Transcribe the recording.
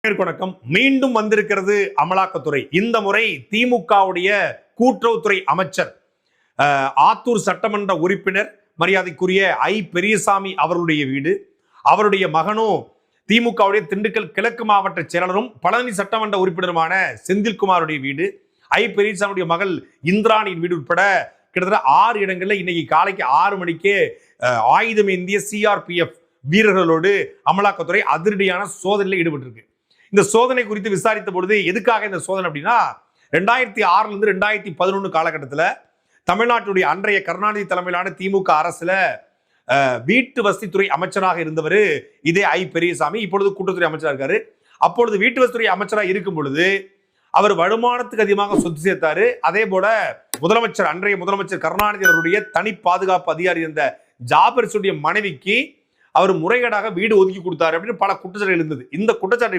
வணக்கம். மீண்டும் வந்திருக்கிறது அமலாக்கத்துறை. இந்த முறை திமுகவுடைய கூட்டுறவுத்துறை அமைச்சர் ஆத்தூர் சட்டமன்ற உறுப்பினர் மரியாதைக்குரிய பெரியசாமி அவர்களுடைய வீடு, அவருடைய மகனும் திமுகவுடைய திண்டுக்கல் கிழக்கு மாவட்ட செயலாளரும் பழனி சட்டமன்ற உறுப்பினருமான செந்தில்குமாருடைய வீடு, பெரியசாமியுடைய மகள் இந்திராணியின் வீடு உட்பட கிட்டத்தட்ட 6 இடங்கள்ல இன்னைக்கு காலைக்கு 6 மணிக்கே ஆயுதம் ஏந்திய சிஆர்பிஎஃப் வீரர்களோடு அமலாக்கத்துறை அதிரடியான சோதனையில் ஈடுபட்டிருக்கு. இந்த சோதனை குறித்து விசாரித்த பொழுது எதுக்காக இந்த சோதனை அப்படின்னா, 2006 இருந்து 2011 காலகட்டத்தில் தமிழ்நாட்டுடைய அன்றைய கருணாநிதி தலைமையிலான திமுக அரசுல வீட்டு வசதித்துறை அமைச்சராக இருந்தவர் இதே பெரியசாமி. இப்பொழுது கூட்டுறவுத்துறை அமைச்சராக இருக்காரு. அப்பொழுது வீட்டு வசதித்துறை அமைச்சராக இருக்கும் பொழுது அவர் வருமானத்துக்கு அதிகமாக சொத்து சேர்த்தாரு. அதே போல அன்றைய முதலமைச்சர் கருணாநிதி அவருடைய தனி பாதுகாப்பு அதிகாரி இருந்த ஜாபர்ஸுடைய மனைவிக்கு அவர் முறைகேடாக வீடு ஒதுக்கி கொடுத்தாரு அப்படின்னு பல குற்றச்சாட்டுகள் இருந்தது. இந்த குற்றச்சாட்டு